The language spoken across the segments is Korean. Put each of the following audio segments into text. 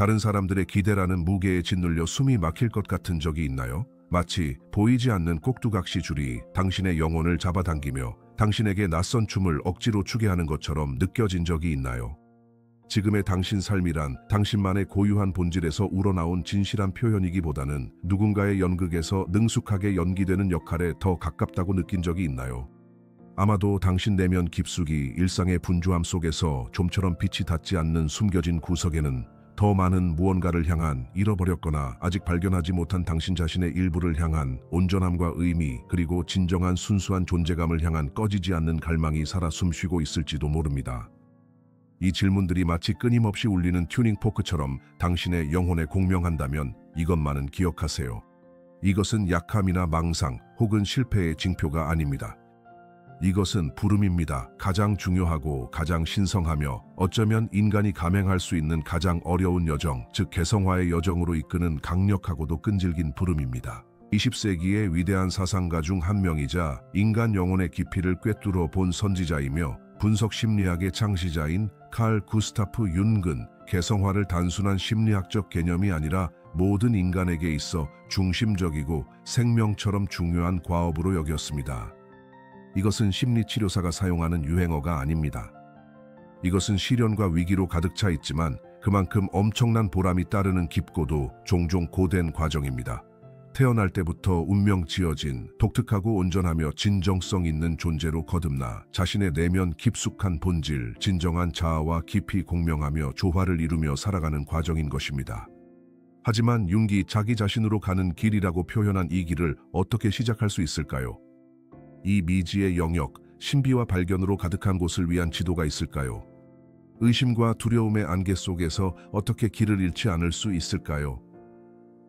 다른 사람들의 기대라는 무게에 짓눌려 숨이 막힐 것 같은 적이 있나요? 마치 보이지 않는 꼭두각시 줄이 당신의 영혼을 잡아당기며 당신에게 낯선 춤을 억지로 추게 하는 것처럼 느껴진 적이 있나요? 지금의 당신 삶이란 당신만의 고유한 본질에서 우러나온 진실한 표현이기보다는 누군가의 연극에서 능숙하게 연기되는 역할에 더 가깝다고 느낀 적이 있나요? 아마도 당신 내면 깊숙이 일상의 분주함 속에서 좀처럼 빛이 닿지 않는 숨겨진 구석에는 더 많은 무언가를 향한 잃어버렸거나 아직 발견하지 못한 당신 자신의 일부를 향한 온전함과 의미, 그리고 진정한 순수한 존재감을 향한 꺼지지 않는 갈망이 살아 숨쉬고 있을지도 모릅니다. 이 질문들이 마치 끊임없이 울리는 튜닝 포크처럼 당신의 영혼에 공명한다면 이것만은 기억하세요. 이것은 약함이나 망상 혹은 실패의 징표가 아닙니다. 이것은 부름입니다. 가장 중요하고 가장 신성하며 어쩌면 인간이 감행할 수 있는 가장 어려운 여정, 즉 개성화의 여정으로 이끄는 강력하고도 끈질긴 부름입니다. 20세기의 위대한 사상가 중 한 명이자 인간 영혼의 깊이를 꿰뚫어 본 선지자이며 분석 심리학의 창시자인 칼 구스타프 융은 개성화를 단순한 심리학적 개념이 아니라 모든 인간에게 있어 중심적이고 생명처럼 중요한 과업으로 여겼습니다. 이것은 심리치료사가 사용하는 유행어가 아닙니다. 이것은 시련과 위기로 가득 차 있지만 그만큼 엄청난 보람이 따르는 깊고도 종종 고된 과정입니다. 태어날 때부터 운명 지어진 독특하고 온전하며 진정성 있는 존재로 거듭나 자신의 내면 깊숙한 본질, 진정한 자아와 깊이 공명하며 조화를 이루며 살아가는 과정인 것입니다. 하지만 융이 자기 자신으로 가는 길이라고 표현한 이 길을 어떻게 시작할 수 있을까요? 이 미지의 영역, 신비와 발견으로 가득한 곳을 위한 지도가 있을까요? 의심과 두려움의 안개 속에서 어떻게 길을 잃지 않을 수 있을까요?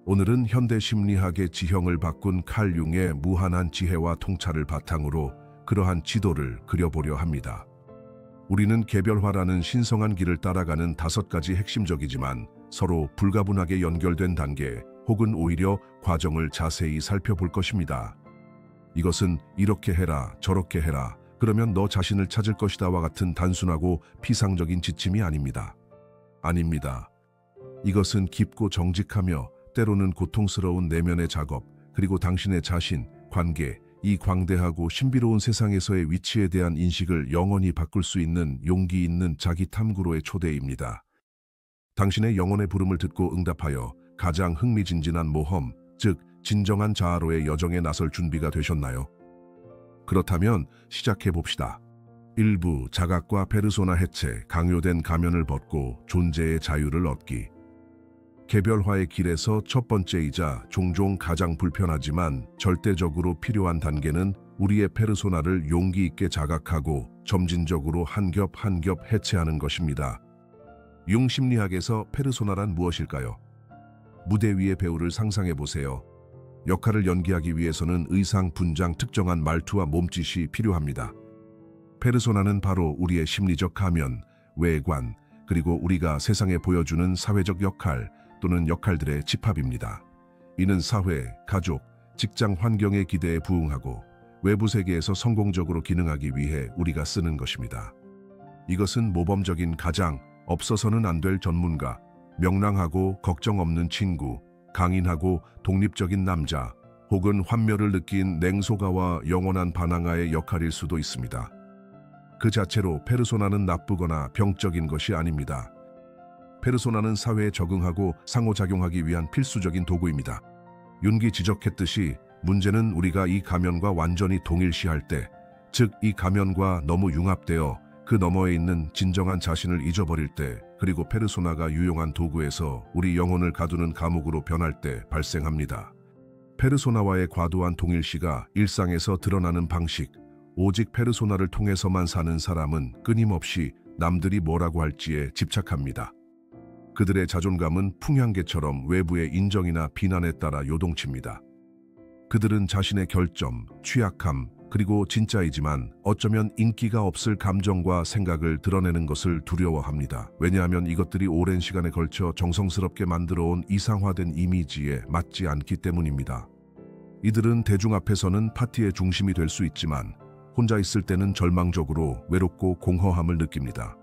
오늘은 현대 심리학의 지형을 바꾼 칼 융의 무한한 지혜와 통찰을 바탕으로 그러한 지도를 그려보려 합니다. 우리는 개별화라는 신성한 길을 따라가는 5가지 핵심적이지만 서로 불가분하게 연결된 단계 혹은 오히려 과정을 자세히 살펴볼 것입니다. 이것은 이렇게 해라, 저렇게 해라, 그러면 너 자신을 찾을 것이다와 같은 단순하고 피상적인 지침이 아닙니다. 아닙니다. 이것은 깊고 정직하며 때로는 고통스러운 내면의 작업, 그리고 당신의 자신, 관계, 이 광대하고 신비로운 세상에서의 위치에 대한 인식을 영원히 바꿀 수 있는 용기 있는 자기 탐구로의 초대입니다. 당신의 영혼의 부름을 듣고 응답하여 가장 흥미진진한 모험, 즉 진정한 자아로의 여정에 나설 준비가 되셨나요? 그렇다면 시작해봅시다. 1부 자각과 페르소나 해체, 강요된 가면을 벗고 존재의 자유를 얻기. 개별화의 길에서 첫 번째이자 종종 가장 불편하지만 절대적으로 필요한 단계는 우리의 페르소나를 용기 있게 자각하고 점진적으로 한 겹 한 겹 해체하는 것입니다. 융 심리학에서 페르소나란 무엇일까요? 무대 위의 배우를 상상해보세요. 역할을 연기하기 위해서는 의상, 분장, 특정한 말투와 몸짓이 필요합니다. 페르소나는 바로 우리의 심리적 가면, 외관, 그리고 우리가 세상에 보여주는 사회적 역할 또는 역할들의 집합입니다. 이는 사회, 가족, 직장 환경의 기대에 부응하고 외부 세계에서 성공적으로 기능하기 위해 우리가 쓰는 것입니다. 이것은 모범적인 가장, 없어서는 안 될 전문가, 명랑하고 걱정 없는 친구, 강인하고 독립적인 남자, 혹은 환멸을 느낀 냉소가와 영원한 반항아의 역할일 수도 있습니다. 그 자체로 페르소나는 나쁘거나 병적인 것이 아닙니다. 페르소나는 사회에 적응하고 상호작용하기 위한 필수적인 도구입니다. 융이 지적했듯이 문제는 우리가 이 가면과 완전히 동일시할 때, 즉 이 가면과 너무 융합되어 그 너머에 있는 진정한 자신을 잊어버릴 때, 그리고 페르소나가 유용한 도구에서 우리 영혼을 가두는 감옥으로 변할 때 발생합니다. 페르소나와의 과도한 동일시가 일상에서 드러나는 방식, 오직 페르소나를 통해서만 사는 사람은 끊임없이 남들이 뭐라고 할지에 집착합니다. 그들의 자존감은 풍향계처럼 외부의 인정이나 비난에 따라 요동칩니다. 그들은 자신의 결점, 취약함, 그리고 진짜이지만 어쩌면 인기가 없을 감정과 생각을 드러내는 것을 두려워합니다. 왜냐하면 이것들이 오랜 시간에 걸쳐 정성스럽게 만들어온 이상화된 이미지에 맞지 않기 때문입니다. 이들은 대중 앞에서는 파티의 중심이 될 수 있지만 혼자 있을 때는 절망적으로 외롭고 공허함을 느낍니다.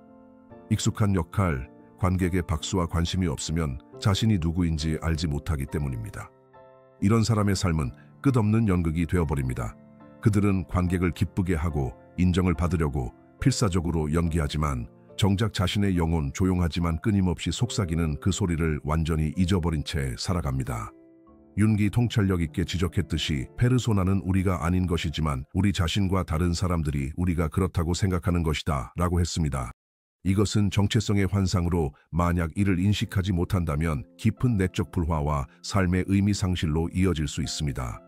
익숙한 역할, 관객의 박수와 관심이 없으면 자신이 누구인지 알지 못하기 때문입니다. 이런 사람의 삶은 끝없는 연극이 되어버립니다. 그들은 관객을 기쁘게 하고 인정을 받으려고 필사적으로 연기하지만 정작 자신의 영혼 조용하지만 끊임없이 속삭이는 그 소리를 완전히 잊어버린 채 살아갑니다. 윤기 통찰력 있게 지적했듯이 페르소나는 우리가 아닌 것이지만 우리 자신과 다른 사람들이 우리가 그렇다고 생각하는 것이다 라고 했습니다. 이것은 정체성의 환상으로 만약 이를 인식하지 못한다면 깊은 내적 불화와 삶의 의미 상실로 이어질 수 있습니다.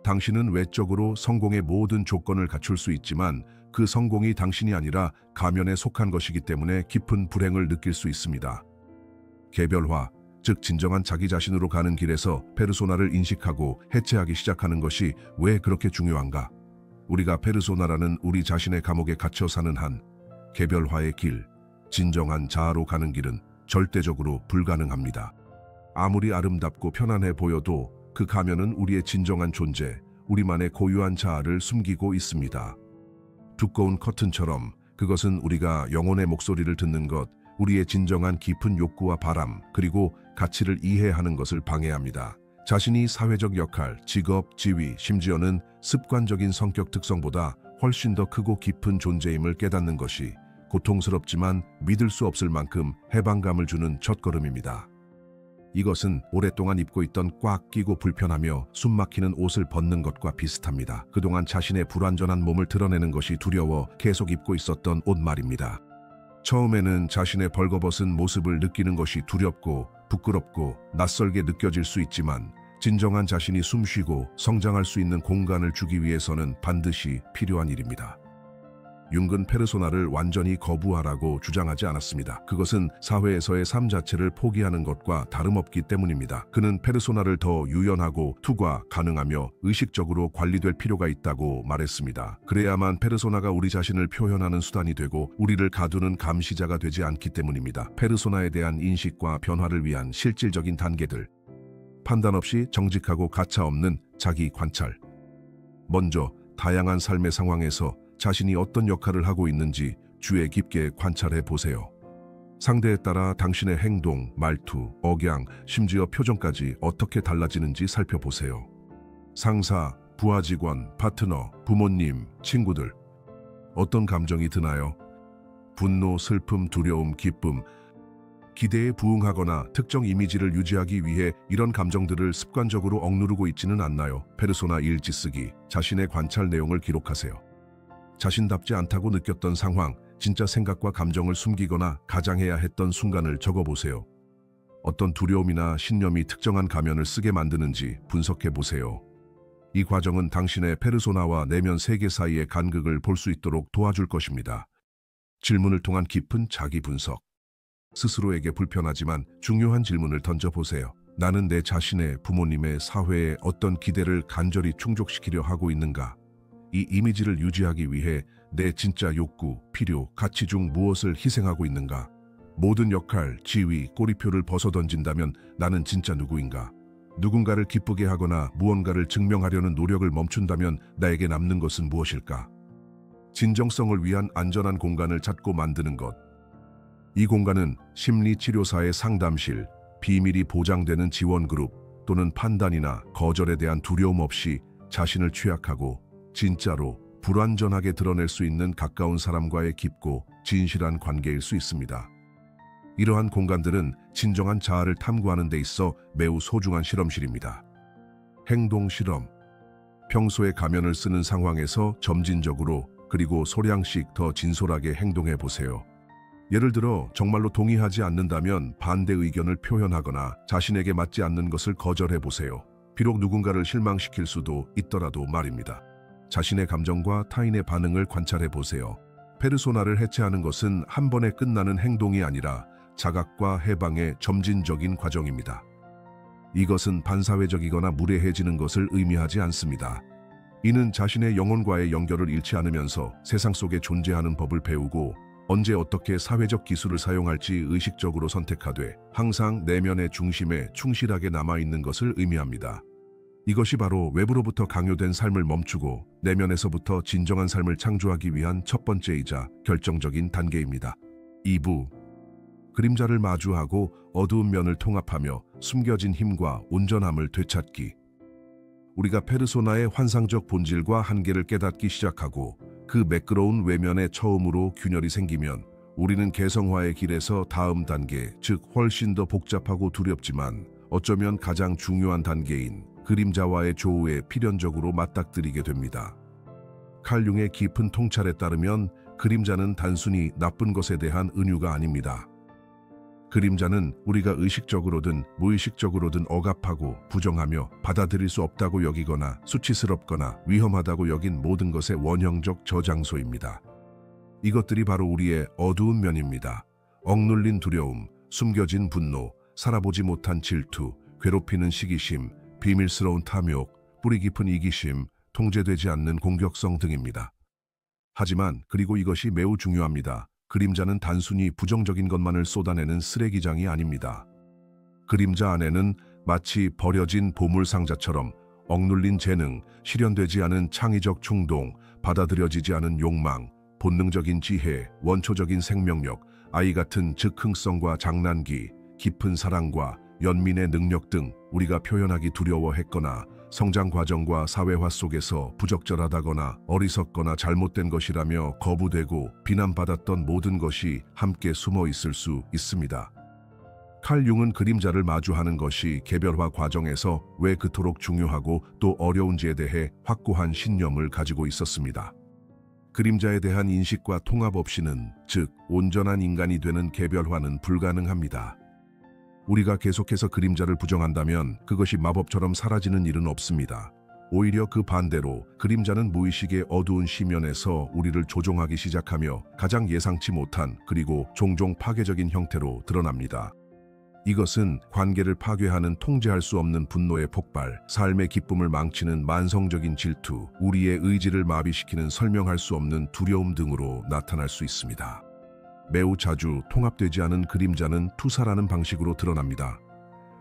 당신은 외적으로 성공의 모든 조건을 갖출 수 있지만 그 성공이 당신이 아니라 가면에 속한 것이기 때문에 깊은 불행을 느낄 수 있습니다. 개별화, 즉 진정한 자기 자신으로 가는 길에서 페르소나를 인식하고 해체하기 시작하는 것이 왜 그렇게 중요한가? 우리가 페르소나라는 우리 자신의 감옥에 갇혀 사는 한 개별화의 길, 진정한 자아로 가는 길은 절대적으로 불가능합니다. 아무리 아름답고 편안해 보여도 그 가면은 우리의 진정한 존재, 우리만의 고유한 자아를 숨기고 있습니다. 두꺼운 커튼처럼 그것은 우리가 영혼의 목소리를 듣는 것, 우리의 진정한 깊은 욕구와 바람, 그리고 가치를 이해하는 것을 방해합니다. 자신이 사회적 역할, 직업, 지위, 심지어는 습관적인 성격 특성보다 훨씬 더 크고 깊은 존재임을 깨닫는 것이 고통스럽지만 믿을 수 없을 만큼 해방감을 주는 첫걸음입니다. 이것은 오랫동안 입고 있던 꽉 끼고 불편하며 숨막히는 옷을 벗는 것과 비슷합니다. 그동안 자신의 불완전한 몸을 드러내는 것이 두려워 계속 입고 있었던 옷 말입니다. 처음에는 자신의 벌거벗은 모습을 느끼는 것이 두렵고 부끄럽고 낯설게 느껴질 수 있지만 진정한 자신이 숨쉬고 성장할 수 있는 공간을 주기 위해서는 반드시 필요한 일입니다. 융은 페르소나를 완전히 거부하라고 주장하지 않았습니다. 그것은 사회에서의 삶 자체를 포기하는 것과 다름없기 때문입니다. 그는 페르소나를 더 유연하고 투과 가능하며 의식적으로 관리될 필요가 있다고 말했습니다. 그래야만 페르소나가 우리 자신을 표현하는 수단이 되고 우리를 가두는 감시자가 되지 않기 때문입니다. 페르소나에 대한 인식과 변화를 위한 실질적인 단계들. 판단 없이 정직하고 가차 없는 자기 관찰. 먼저 다양한 삶의 상황에서 자신이 어떤 역할을 하고 있는지 주의 깊게 관찰해 보세요. 상대에 따라 당신의 행동, 말투, 억양, 심지어 표정까지 어떻게 달라지는지 살펴보세요. 상사, 부하 직원, 파트너, 부모님, 친구들. 어떤 감정이 드나요? 분노, 슬픔, 두려움, 기쁨. 기대에 부응하거나 특정 이미지를 유지하기 위해 이런 감정들을 습관적으로 억누르고 있지는 않나요? 페르소나 일지 쓰기. 자신의 관찰 내용을 기록하세요. 자신답지 않다고 느꼈던 상황, 진짜 생각과 감정을 숨기거나 가장해야 했던 순간을 적어보세요. 어떤 두려움이나 신념이 특정한 가면을 쓰게 만드는지 분석해보세요. 이 과정은 당신의 페르소나와 내면 세계 사이의 간극을 볼 수 있도록 도와줄 것입니다. 질문을 통한 깊은 자기 분석. 스스로에게 불편하지만 중요한 질문을 던져보세요. 나는 내 자신의, 부모님의, 사회의 어떤 기대를 간절히 충족시키려 하고 있는가? 이 이미지를 유지하기 위해 내 진짜 욕구, 필요, 가치 중 무엇을 희생하고 있는가? 모든 역할, 지위, 꼬리표를 벗어던진다면 나는 진짜 누구인가? 누군가를 기쁘게 하거나 무언가를 증명하려는 노력을 멈춘다면 나에게 남는 것은 무엇일까? 진정성을 위한 안전한 공간을 찾고 만드는 것. 이 공간은 심리치료사의 상담실, 비밀이 보장되는 지원그룹 또는 판단이나 거절에 대한 두려움 없이 자신을 취약하고 진짜로 불완전하게 드러낼 수 있는 가까운 사람과의 깊고 진실한 관계일 수 있습니다. 이러한 공간들은 진정한 자아를 탐구하는 데 있어 매우 소중한 실험실입니다. 행동 실험. 평소에 가면을 쓰는 상황에서 점진적으로 그리고 소량씩 더 진솔하게 행동해 보세요. 예를 들어 정말로 동의하지 않는다면 반대 의견을 표현하거나 자신에게 맞지 않는 것을 거절해 보세요. 비록 누군가를 실망시킬 수도 있더라도 말입니다. 자신의 감정과 타인의 반응을 관찰해 보세요. 페르소나를 해체하는 것은 한 번에 끝나는 행동이 아니라 자각과 해방의 점진적인 과정입니다. 이것은 반사회적이거나 무례해지는 것을 의미하지 않습니다. 이는 자신의 영혼과의 연결을 잃지 않으면서 세상 속에 존재하는 법을 배우고 언제 어떻게 사회적 기술을 사용할지 의식적으로 선택하되 항상 내면의 중심에 충실하게 남아있는 것을 의미합니다. 이것이 바로 외부로부터 강요된 삶을 멈추고 내면에서부터 진정한 삶을 창조하기 위한 첫 번째이자 결정적인 단계입니다. 2부. 그림자를 마주하고 어두운 면을 통합하며 숨겨진 힘과 온전함을 되찾기. 우리가 페르소나의 환상적 본질과 한계를 깨닫기 시작하고 그 매끄러운 외면에 처음으로 균열이 생기면 우리는 개성화의 길에서 다음 단계, 즉 훨씬 더 복잡하고 두렵지만 어쩌면 가장 중요한 단계인 그림자와의 조우에 필연적으로 맞닥뜨리게 됩니다. 칼 융의 깊은 통찰에 따르면 그림자는 단순히 나쁜 것에 대한 은유가 아닙니다. 그림자는 우리가 의식적으로든 무의식적으로든 억압하고 부정하며 받아들일 수 없다고 여기거나 수치스럽거나 위험하다고 여긴 모든 것의 원형적 저장소입니다. 이것들이 바로 우리의 어두운 면입니다. 억눌린 두려움, 숨겨진 분노, 살아보지 못한 질투, 괴롭히는 시기심, 비밀스러운 탐욕, 뿌리 깊은 이기심, 통제되지 않는 공격성 등입니다. 하지만 그리고 이것이 매우 중요합니다. 그림자는 단순히 부정적인 것만을 쏟아내는 쓰레기장이 아닙니다. 그림자 안에는 마치 버려진 보물상자처럼 억눌린 재능, 실현되지 않은 창의적 충동, 받아들여지지 않은 욕망, 본능적인 지혜, 원초적인 생명력, 아이 같은 즉흥성과 장난기, 깊은 사랑과 연민의 능력 등 우리가 표현하기 두려워했거나 성장 과정과 사회화 속에서 부적절하다거나 어리석거나 잘못된 것이라며 거부되고 비난받았던 모든 것이 함께 숨어 있을 수 있습니다. 칼 융은 그림자를 마주하는 것이 개별화 과정에서 왜 그토록 중요하고 또 어려운지에 대해 확고한 신념을 가지고 있었습니다. 그림자에 대한 인식과 통합 없이는, 즉 온전한 인간이 되는 개별화는 불가능합니다. 우리가 계속해서 그림자를 부정한다면 그것이 마법처럼 사라지는 일은 없습니다. 오히려 그 반대로 그림자는 무의식의 어두운 시면에서 우리를 조종하기 시작하며 가장 예상치 못한 그리고 종종 파괴적인 형태로 드러납니다. 이것은 관계를 파괴하는 통제할 수 없는 분노의 폭발, 삶의 기쁨을 망치는 만성적인 질투, 우리의 의지를 마비시키는 설명할 수 없는 두려움 등으로 나타날 수 있습니다. 매우 자주 통합되지 않은 그림자는 투사라는 방식으로 드러납니다.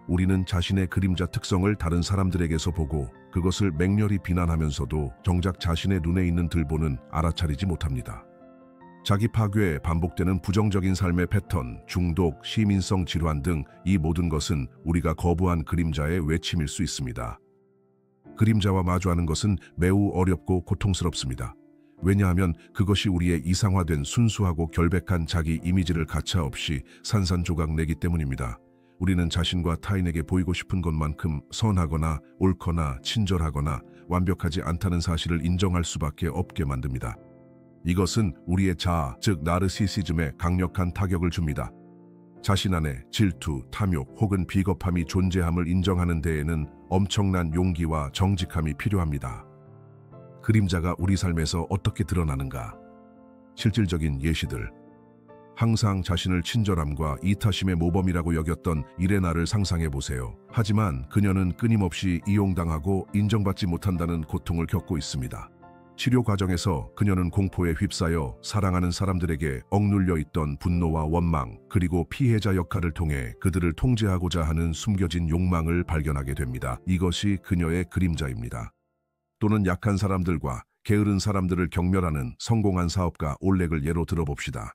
우리는 자신의 그림자 특성을 다른 사람들에게서 보고 그것을 맹렬히 비난하면서도 정작 자신의 눈에 있는 들보는 알아차리지 못합니다. 자기 파괴에 반복되는 부정적인 삶의 패턴, 중독, 시민성 질환 등 이 모든 것은 우리가 거부한 그림자의 외침일 수 있습니다. 그림자와 마주하는 것은 매우 어렵고 고통스럽습니다. 왜냐하면 그것이 우리의 이상화된 순수하고 결백한 자기 이미지를 가차없이 산산조각 내기 때문입니다. 우리는 자신과 타인에게 보이고 싶은 것만큼 선하거나 옳거나 친절하거나 완벽하지 않다는 사실을 인정할 수밖에 없게 만듭니다. 이것은 우리의 자아, 즉 나르시시즘에 강력한 타격을 줍니다. 자신 안에 질투, 탐욕 혹은 비겁함이 존재함을 인정하는 데에는 엄청난 용기와 정직함이 필요합니다. 그림자가 우리 삶에서 어떻게 드러나는가? 실질적인 예시들. 항상 자신을 친절함과 이타심의 모범이라고 여겼던 이레나를 상상해 보세요. 하지만 그녀는 끊임없이 이용당하고 인정받지 못한다는 고통을 겪고 있습니다. 치료 과정에서 그녀는 공포에 휩싸여 사랑하는 사람들에게 억눌려 있던 분노와 원망, 그리고 피해자 역할을 통해 그들을 통제하고자 하는 숨겨진 욕망을 발견하게 됩니다. 이것이 그녀의 그림자입니다. 또는 약한 사람들과 게으른 사람들을 경멸하는 성공한 사업가 올렉을 예로 들어봅시다.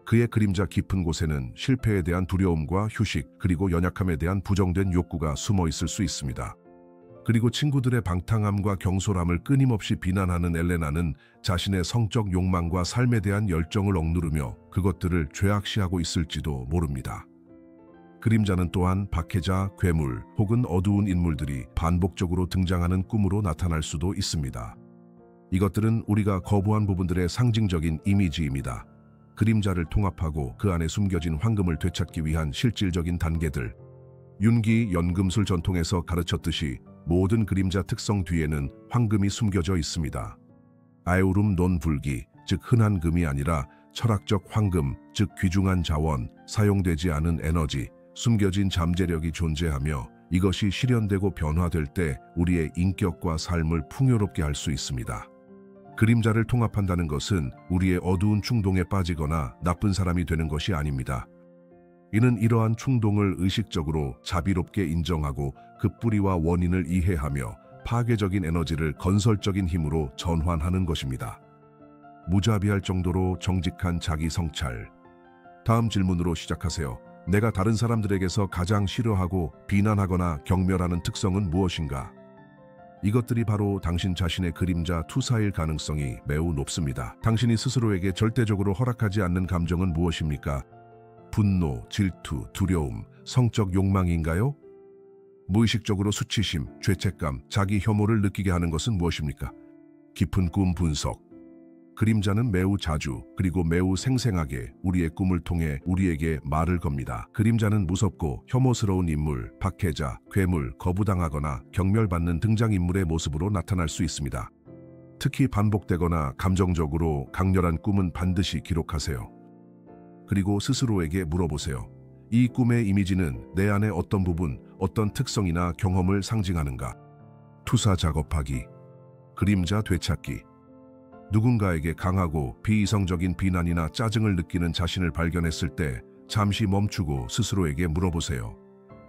그의 그림자 깊은 곳에는 실패에 대한 두려움과 휴식, 그리고 연약함에 대한 부정된 욕구가 숨어 있을 수 있습니다. 그리고 친구들의 방탕함과 경솔함을 끊임없이 비난하는 엘레나는 자신의 성적 욕망과 삶에 대한 열정을 억누르며 그것들을 죄악시하고 있을지도 모릅니다. 그림자는 또한 박해자, 괴물 혹은 어두운 인물들이 반복적으로 등장하는 꿈으로 나타날 수도 있습니다. 이것들은 우리가 거부한 부분들의 상징적인 이미지입니다. 그림자를 통합하고 그 안에 숨겨진 황금을 되찾기 위한 실질적인 단계들. 윤기 연금술 전통에서 가르쳤듯이 모든 그림자 특성 뒤에는 황금이 숨겨져 있습니다. 아에우름 논 불기, 즉 흔한 금이 아니라 철학적 황금, 즉 귀중한 자원, 사용되지 않은 에너지, 숨겨진 잠재력이 존재하며 이것이 실현되고 변화될 때 우리의 인격과 삶을 풍요롭게 할 수 있습니다. 그림자를 통합한다는 것은 우리의 어두운 충동에 빠지거나 나쁜 사람이 되는 것이 아닙니다. 이는 이러한 충동을 의식적으로 자비롭게 인정하고 그 뿌리와 원인을 이해하며 파괴적인 에너지를 건설적인 힘으로 전환하는 것입니다. 무자비할 정도로 정직한 자기 성찰. 다음 질문으로 시작하세요. 내가 다른 사람들에게서 가장 싫어하고 비난하거나 경멸하는 특성은 무엇인가? 이것들이 바로 당신 자신의 그림자 투사일 가능성이 매우 높습니다. 당신이 스스로에게 절대적으로 허락하지 않는 감정은 무엇입니까? 분노, 질투, 두려움, 성적 욕망인가요? 무의식적으로 수치심, 죄책감, 자기 혐오를 느끼게 하는 것은 무엇입니까? 깊은 꿈 분석. 그림자는 매우 자주 그리고 매우 생생하게 우리의 꿈을 통해 우리에게 말을 겁니다. 그림자는 무섭고 혐오스러운 인물, 박해자, 괴물, 거부당하거나 경멸받는 등장인물의 모습으로 나타날 수 있습니다. 특히 반복되거나 감정적으로 강렬한 꿈은 반드시 기록하세요. 그리고 스스로에게 물어보세요. 이 꿈의 이미지는 내 안의 어떤 부분, 어떤 특성이나 경험을 상징하는가? 투사 작업하기. 그림자 되찾기. 누군가에게 강하고 비이성적인 비난이나 짜증을 느끼는 자신을 발견했을 때 잠시 멈추고 스스로에게 물어보세요.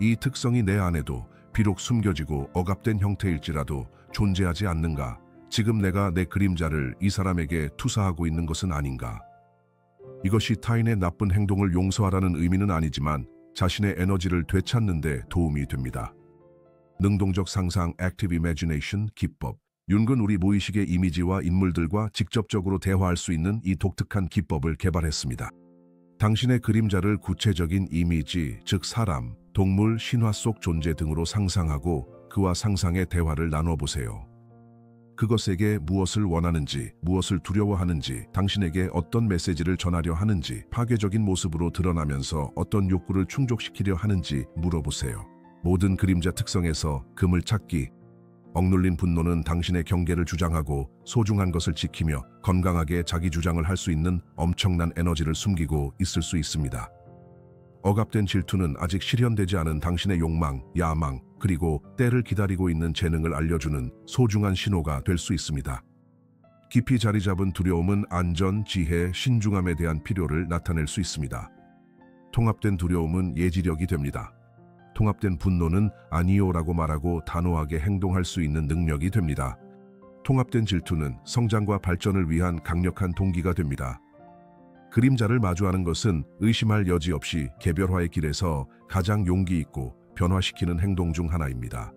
이 특성이 내 안에도 비록 숨겨지고 억압된 형태일지라도 존재하지 않는가? 지금 내가 내 그림자를 이 사람에게 투사하고 있는 것은 아닌가? 이것이 타인의 나쁜 행동을 용서하라는 의미는 아니지만 자신의 에너지를 되찾는 데 도움이 됩니다. 능동적 상상 Active Imagination 기법. 윤은 우리 무의식의 이미지와 인물들과 직접적으로 대화할 수 있는 이 독특한 기법을 개발했습니다. 당신의 그림자를 구체적인 이미지, 즉 사람, 동물, 신화 속 존재 등으로 상상하고 그와 상상의 대화를 나눠보세요. 그것에게 무엇을 원하는지, 무엇을 두려워하는지, 당신에게 어떤 메시지를 전하려 하는지, 파괴적인 모습으로 드러나면서 어떤 욕구를 충족시키려 하는지 물어보세요. 모든 그림자 특성에서 금을 찾기. 억눌린 분노는 당신의 경계를 주장하고 소중한 것을 지키며 건강하게 자기 주장을 할 수 있는 엄청난 에너지를 숨기고 있을 수 있습니다. 억압된 질투는 아직 실현되지 않은 당신의 욕망, 야망, 그리고 때를 기다리고 있는 재능을 알려주는 소중한 신호가 될 수 있습니다. 깊이 자리 잡은 두려움은 안전, 지혜, 신중함에 대한 필요를 나타낼 수 있습니다. 통합된 두려움은 예지력이 됩니다. 통합된 분노는 아니요라고 말하고 단호하게 행동할 수 있는 능력이 됩니다. 통합된 질투는 성장과 발전을 위한 강력한 동기가 됩니다. 그림자를 마주하는 것은 의심할 여지 없이 개별화의 길에서 가장 용기 있고 변화시키는 행동 중 하나입니다.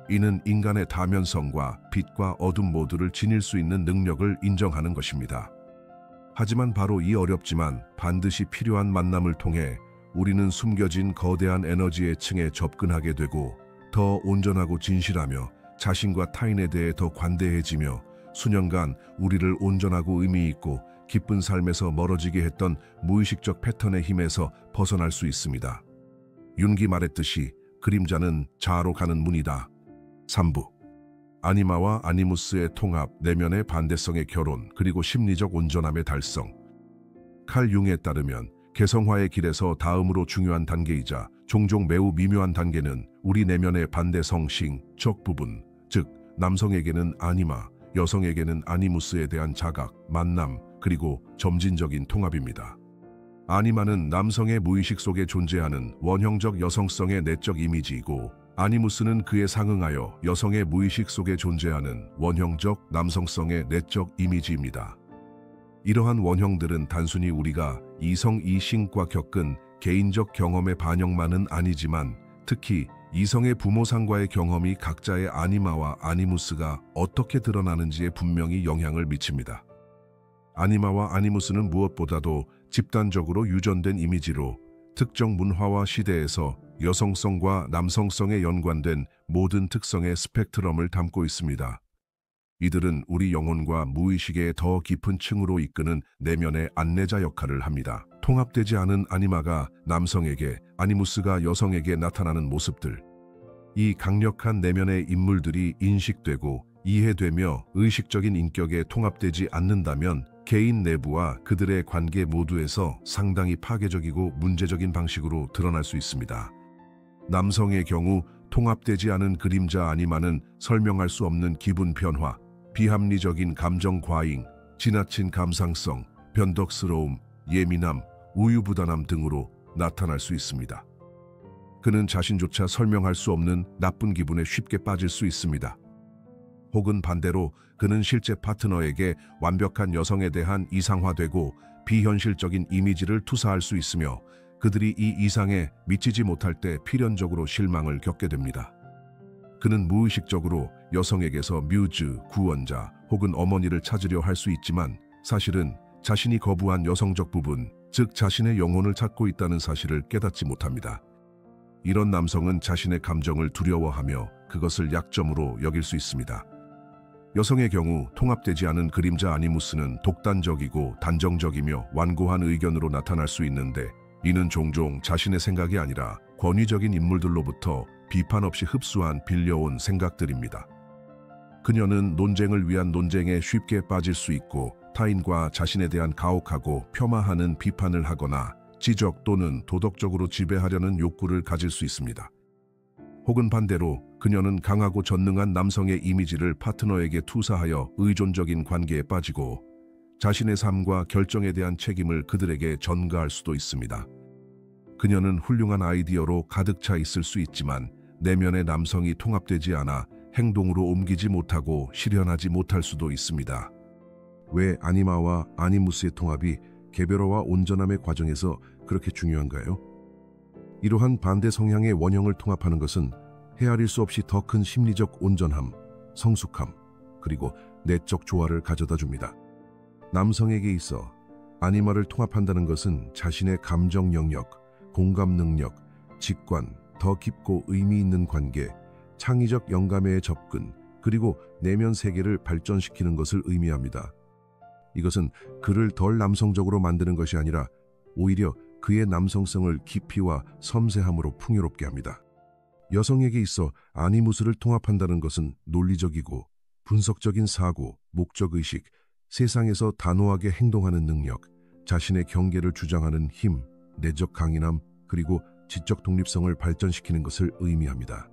이는 인간의 다면성과 빛과 어둠 모두를 지닐 수 있는 능력을 인정하는 것입니다. 하지만 바로 이 어렵지만 반드시 필요한 만남을 통해 우리는 숨겨진 거대한 에너지의 층에 접근하게 되고 더 온전하고 진실하며 자신과 타인에 대해 더 관대해지며 수년간 우리를 온전하고 의미 있고 기쁜 삶에서 멀어지게 했던 무의식적 패턴의 힘에서 벗어날 수 있습니다. 윤기 말했듯이 그림자는 자아로 가는 문이다. 3부. 아니마와 아니무스의 통합, 내면의 반대성의 결혼, 그리고 심리적 온전함의 달성. 칼 융에 따르면 개성화의 길에서 다음으로 중요한 단계이자 종종 매우 미묘한 단계는 우리 내면의 반대성 적 부분, 즉 남성에게는 아니마, 여성에게는 아니무스에 대한 자각, 만남, 그리고 점진적인 통합입니다. 아니마는 남성의 무의식 속에 존재하는 원형적 여성성의 내적 이미지이고 아니무스는 그에 상응하여 여성의 무의식 속에 존재하는 원형적 남성성의 내적 이미지입니다. 이러한 원형들은 단순히 우리가 이성 이신과 겪은 개인적 경험의 반영만은 아니지만 특히 이성의 부모상과의 경험이 각자의 아니마와 아니무스가 어떻게 드러나는지에 분명히 영향을 미칩니다. 아니마와 아니무스는 무엇보다도 집단적으로 유전된 이미지로 특정 문화와 시대에서 여성성과 남성성에 연관된 모든 특성의 스펙트럼을 담고 있습니다. 이들은 우리 영혼과 무의식의 더 깊은 층으로 이끄는 내면의 안내자 역할을 합니다. 통합되지 않은 아니마가 남성에게, 아니무스가 여성에게 나타나는 모습들. 이 강력한 내면의 인물들이 인식되고 이해되며 의식적인 인격에 통합되지 않는다면 개인 내부와 그들의 관계 모두에서 상당히 파괴적이고 문제적인 방식으로 드러날 수 있습니다. 남성의 경우 통합되지 않은 그림자 아니마는 설명할 수 없는 기분 변화, 비합리적인 감정 과잉, 지나친 감상성, 변덕스러움, 예민함, 우유부단함 등으로 나타날 수 있습니다. 그는 자신조차 설명할 수 없는 나쁜 기분에 쉽게 빠질 수 있습니다. 혹은 반대로 그는 실제 파트너에게 완벽한 여성에 대한 이상화되고 비현실적인 이미지를 투사할 수 있으며 그들이 이 이상에 미치지 못할 때 필연적으로 실망을 겪게 됩니다. 그는 무의식적으로 여성에게서 뮤즈, 구원자 혹은 어머니를 찾으려 할 수 있지만 사실은 자신이 거부한 여성적 부분, 즉 자신의 영혼을 찾고 있다는 사실을 깨닫지 못합니다. 이런 남성은 자신의 감정을 두려워하며 그것을 약점으로 여길 수 있습니다. 여성의 경우 통합되지 않은 그림자 아니무스는 독단적이고 단정적이며 완고한 의견으로 나타날 수 있는데 이는 종종 자신의 생각이 아니라 권위적인 인물들로부터 비판 없이 흡수한 빌려온 생각들입니다. 그녀는 논쟁을 위한 논쟁에 쉽게 빠질 수 있고 타인과 자신에 대한 가혹하고 폄하하는 비판을 하거나 지적 또는 도덕적으로 지배하려는 욕구를 가질 수 있습니다. 혹은 반대로 그녀는 강하고 전능한 남성의 이미지를 파트너에게 투사하여 의존적인 관계에 빠지고 자신의 삶과 결정에 대한 책임을 그들에게 전가할 수도 있습니다. 그녀는 훌륭한 아이디어로 가득 차 있을 수 있지만 내면의 남성이 통합되지 않아 행동으로 옮기지 못하고 실현하지 못할 수도 있습니다. 왜 아니마와 아니무스의 통합이 개별화와 온전함의 과정에서 그렇게 중요한가요? 이러한 반대 성향의 원형을 통합하는 것은 헤아릴 수 없이 더 큰 심리적 온전함, 성숙함, 그리고 내적 조화를 가져다 줍니다. 남성에게 있어 아니마를 통합한다는 것은 자신의 감정 영역, 공감 능력, 직관, 더 깊고 의미 있는 관계, 창의적 영감의 접근, 그리고 내면 세계를 발전시키는 것을 의미합니다. 이것은 그를 덜 남성적으로 만드는 것이 아니라 오히려 그의 남성성을 깊이와 섬세함으로 풍요롭게 합니다. 여성에게 있어 아니무스를 통합한다는 것은 논리적이고 분석적인 사고, 목적의식, 세상에서 단호하게 행동하는 능력, 자신의 경계를 주장하는 힘, 내적 강인함, 그리고 지적 독립성을 발전시키는 것을 의미합니다.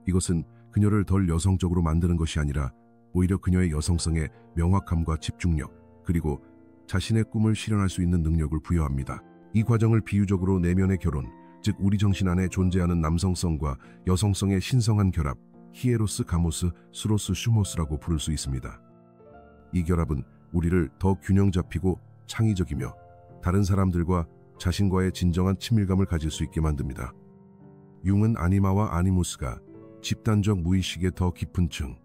이것은 그녀를 덜 여성적으로 만드는 것이 아니라 오히려 그녀의 여성성에 명확함과 집중력, 그리고 자신의 꿈을 실현할 수 있는 능력을 부여합니다. 이 과정을 비유적으로 내면의 결혼, 즉 우리 정신 안에 존재하는 남성성과 여성성의 신성한 결합, 히에로스 가모스, 수로스 슈모스라고 부를 수 있습니다. 이 결합은 우리를 더 균형 잡히고 창의적이며 다른 사람들과 자신과의 진정한 친밀감을 가질 수 있게 만듭니다. 융은 아니마와 아니무스가 집단적 무의식의 더 깊은 층,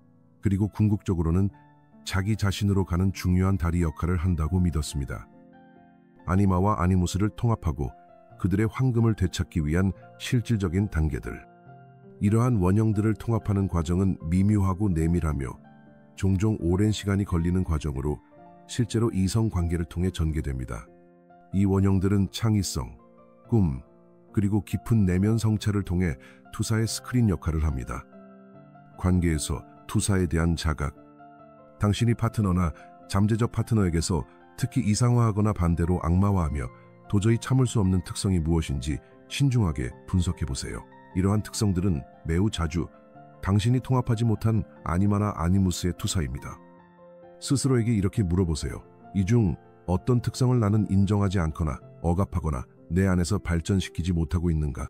그리고 궁극적으로는 자기 자신으로 가는 중요한 다리 역할을 한다고 믿었습니다. 아니마와 아니무스를 통합하고 그들의 황금을 되찾기 위한 실질적인 단계들. 이러한 원형들을 통합하는 과정은 미묘하고 내밀하며 종종 오랜 시간이 걸리는 과정으로 실제로 이성 관계를 통해 전개됩니다. 이 원형들은 창의성, 꿈, 그리고 깊은 내면 성찰을 통해 투사의 스크린 역할을 합니다. 관계에서 투사에 대한 자각. 당신이 파트너나 잠재적 파트너에게서 특히 이상화하거나 반대로 악마화하며 도저히 참을 수 없는 특성이 무엇인지 신중하게 분석해보세요. 이러한 특성들은 매우 자주 당신이 통합하지 못한 아니마나 아니무스의 투사입니다. 스스로에게 이렇게 물어보세요. 이 중 어떤 특성을 나는 인정하지 않거나 억압하거나 내 안에서 발전시키지 못하고 있는가?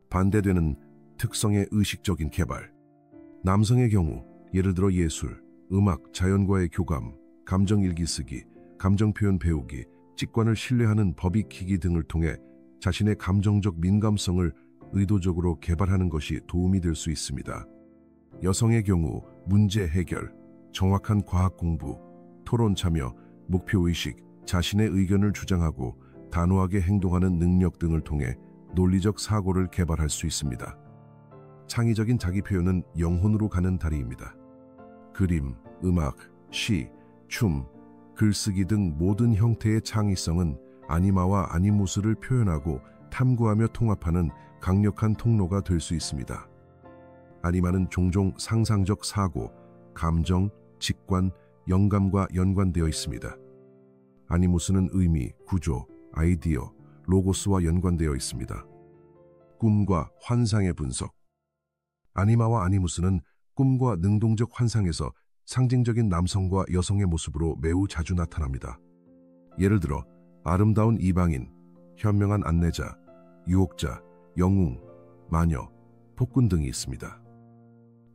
반대되는 특성의 의식적인 개발. 남성의 경우 예를 들어 예술, 음악, 자연과의 교감, 감정 일기 쓰기, 감정 표현 배우기, 직관을 신뢰하는 법 익히기 등을 통해 자신의 감정적 민감성을 의도적으로 개발하는 것이 도움이 될 수 있습니다. 여성의 경우 문제 해결, 정확한 과학 공부, 토론 참여, 목표의식, 자신의 의견을 주장하고 단호하게 행동하는 능력 등을 통해 논리적 사고를 개발할 수 있습니다. 창의적인 자기 표현은 영혼으로 가는 다리입니다. 그림, 음악, 시, 춤, 글쓰기 등 모든 형태의 창의성은 아니마와 아니무스를 표현하고 탐구하며 통합하는 강력한 통로가 될 수 있습니다. 아니마는 종종 상상적 사고, 감정, 직관, 영감과 연관되어 있습니다. 아니무스는 의미, 구조, 아이디어, 로고스와 연관되어 있습니다. 꿈과 환상의 분석. 아니마와 아니무스는 꿈과 능동적 환상에서 상징적인 남성과 여성의 모습으로 매우 자주 나타납니다. 예를 들어 아름다운 이방인, 현명한 안내자, 유혹자, 영웅, 마녀, 폭군 등이 있습니다.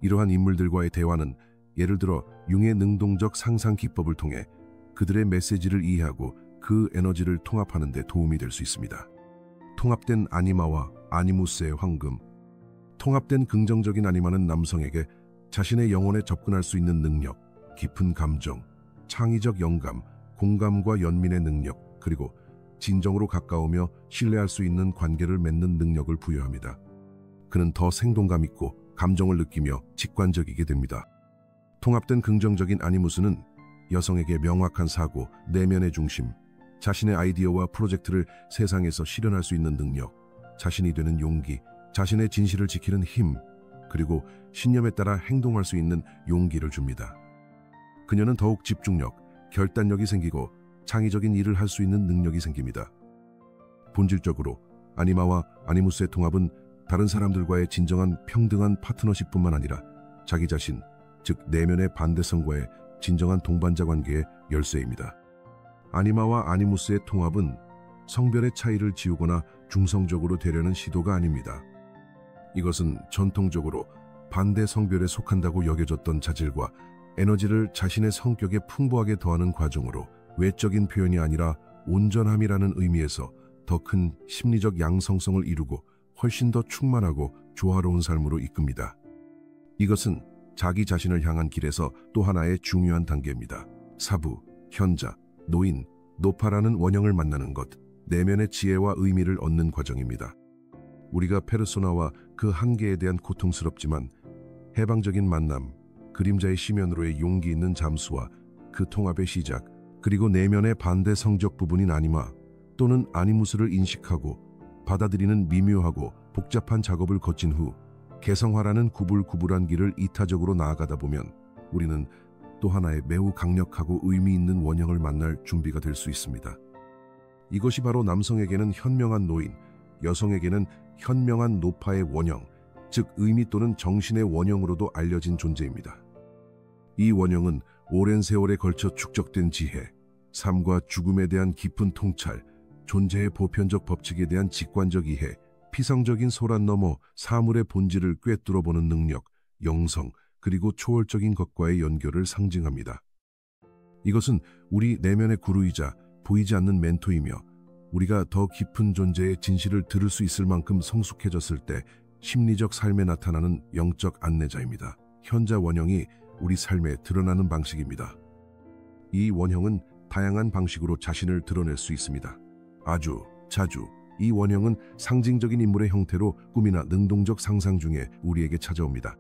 이러한 인물들과의 대화는 예를 들어 융의 능동적 상상 기법을 통해 그들의 메시지를 이해하고 그 에너지를 통합하는 데 도움이 될 수 있습니다. 통합된 아니마와 아니무스의 황금. 통합된 긍정적인 아니마는 남성에게 자신의 영혼에 접근할 수 있는 능력, 깊은 감정, 창의적 영감, 공감과 연민의 능력, 그리고 진정으로 가까우며 신뢰할 수 있는 관계를 맺는 능력을 부여합니다. 그는 더 생동감 있고 감정을 느끼며 직관적이게 됩니다. 통합된 긍정적인 아니무스는 여성에게 명확한 사고, 내면의 중심, 자신의 아이디어와 프로젝트를 세상에서 실현할 수 있는 능력, 자신이 되는 용기, 자신의 진실을 지키는 힘, 그리고 신념에 따라 행동할 수 있는 용기를 줍니다. 그녀는 더욱 집중력, 결단력이 생기고 창의적인 일을 할 수 있는 능력이 생깁니다. 본질적으로 아니마와 아니무스의 통합은 다른 사람들과의 진정한 평등한 파트너십뿐만 아니라 자기 자신, 즉 내면의 반대성과의 진정한 동반자 관계의 열쇠입니다. 아니마와 아니무스의 통합은 성별의 차이를 지우거나 중성적으로 되려는 시도가 아닙니다. 이것은 전통적으로 반대 성별에 속한다고 여겨졌던 자질과 에너지를 자신의 성격에 풍부하게 더하는 과정으로 외적인 표현이 아니라 온전함이라는 의미에서 더 큰 심리적 양성성을 이루고 훨씬 더 충만하고 조화로운 삶으로 이끕니다. 이것은 자기 자신을 향한 길에서 또 하나의 중요한 단계입니다. 사부, 현자, 노인, 노파라는 원형을 만나는 것, 내면의 지혜와 의미를 얻는 과정입니다. 우리가 페르소나와 그 한계에 대한 고통스럽지만 해방적인 만남, 그림자의 시면으로의 용기 있는 잠수와 그 통합의 시작, 그리고 내면의 반대 성적 부분인 아니마 또는 아니무스를 인식하고 받아들이는 미묘하고 복잡한 작업을 거친 후 개성화라는 구불구불한 길을 이타적으로 나아가다 보면 우리는 또 하나의 매우 강력하고 의미 있는 원형을 만날 준비가 될 수 있습니다. 이것이 바로 남성에게는 현명한 노인, 여성에게는 현명한 노파의 원형, 즉 의미 또는 정신의 원형으로도 알려진 존재입니다. 이 원형은 오랜 세월에 걸쳐 축적된 지혜, 삶과 죽음에 대한 깊은 통찰, 존재의 보편적 법칙에 대한 직관적 이해, 피상적인 소란 너머 사물의 본질을 꿰뚫어보는 능력, 영성, 그리고 초월적인 것과의 연결을 상징합니다. 이것은 우리 내면의 구루이자 보이지 않는 멘토이며 우리가 더 깊은 존재의 진실을 들을 수 있을 만큼 성숙해졌을 때 심리적 삶에 나타나는 영적 안내자입니다. 현자 원형이 우리 삶에 드러나는 방식입니다. 이 원형은 다양한 방식으로 자신을 드러낼 수 있습니다. 아주 자주 이 원형은 상징적인 인물의 형태로 꿈이나 능동적 상상 중에 우리에게 찾아옵니다.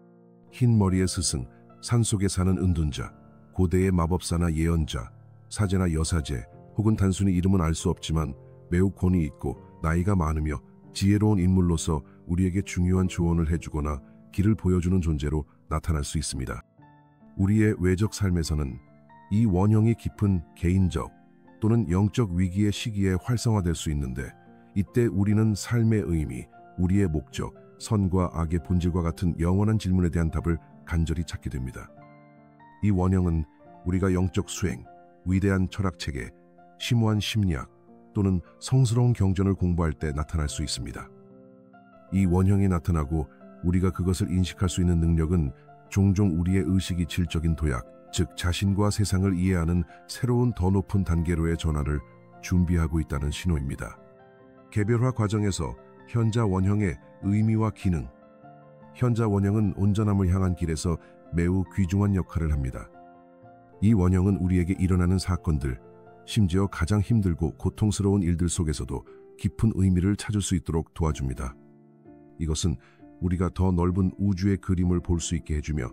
흰 머리의 스승, 산속에 사는 은둔자, 고대의 마법사나 예언자, 사제나 여사제, 혹은 단순히 이름은 알 수 없지만 매우 권위 있고 나이가 많으며 지혜로운 인물로서 우리에게 중요한 조언을 해주거나 길을 보여주는 존재로 나타날 수 있습니다. 우리의 외적 삶에서는 이 원형이 깊은 개인적 또는 영적 위기의 시기에 활성화될 수 있는데 이때 우리는 삶의 의미, 우리의 목적, 선과 악의 본질과 같은 영원한 질문에 대한 답을 간절히 찾게 됩니다. 이 원형은 우리가 영적 수행, 위대한 철학체계, 심오한 심리학 또는 성스러운 경전을 공부할 때 나타날 수 있습니다. 이 원형이 나타나고 우리가 그것을 인식할 수 있는 능력은 종종 우리의 의식이 질적인 도약, 즉 자신과 세상을 이해하는 새로운 더 높은 단계로의 전환을 준비하고 있다는 신호입니다. 개별화 과정에서 현자 원형의 의미와 기능. 현자 원형은 온전함을 향한 길에서 매우 귀중한 역할을 합니다. 이 원형은 우리에게 일어나는 사건들, 심지어 가장 힘들고 고통스러운 일들 속에서도 깊은 의미를 찾을 수 있도록 도와줍니다. 이것은 우리가 더 넓은 우주의 그림을 볼 수 있게 해주며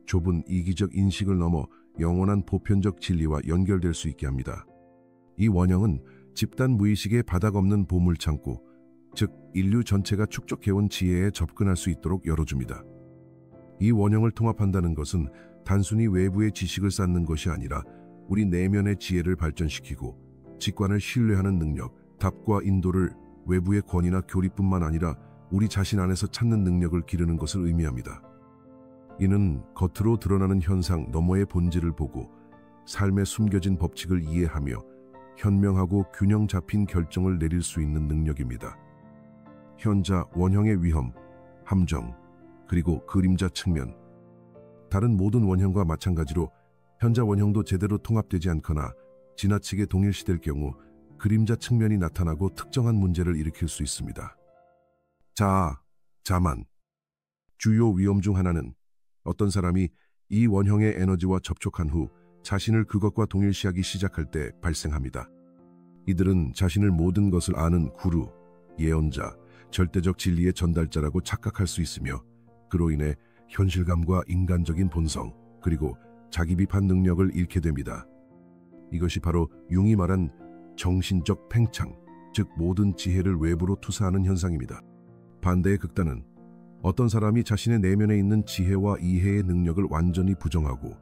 좁은 이기적 인식을 넘어 영원한 보편적 진리와 연결될 수 있게 합니다. 이 원형은 집단 무의식의 바닥 없는 보물창고, 즉 인류 전체가 축적해온 지혜에 접근할 수 있도록 열어줍니다. 이 원형을 통합한다는 것은 단순히 외부의 지식을 쌓는 것이 아니라 우리 내면의 지혜를 발전시키고 직관을 신뢰하는 능력, 답과 인도를 외부의 권위나 교리뿐만 아니라 우리 자신 안에서 찾는 능력을 기르는 것을 의미합니다. 이는 겉으로 드러나는 현상 너머의 본질을 보고 삶에 숨겨진 법칙을 이해하며 현명하고 균형 잡힌 결정을 내릴 수 있는 능력입니다. 현자 원형의 위험, 함정, 그리고 그림자 측면. 다른 모든 원형과 마찬가지로 현자 원형도 제대로 통합되지 않거나 지나치게 동일시될 경우 그림자 측면이 나타나고 특정한 문제를 일으킬 수 있습니다. 자아, 자만. 주요 위험 중 하나는 어떤 사람이 이 원형의 에너지와 접촉한 후 자신을 그것과 동일시하기 시작할 때 발생합니다. 이들은 자신을 모든 것을 아는 구루, 예언자, 절대적 진리의 전달자라고 착각할 수 있으며 그로 인해 현실감과 인간적인 본성, 그리고 자기 비판 능력을 잃게 됩니다. 이것이 바로 융이 말한 정신적 팽창, 즉 모든 지혜를 외부로 투사하는 현상입니다. 반대의 극단은 어떤 사람이 자신의 내면에 있는 지혜와 이해의 능력을 완전히 부정하고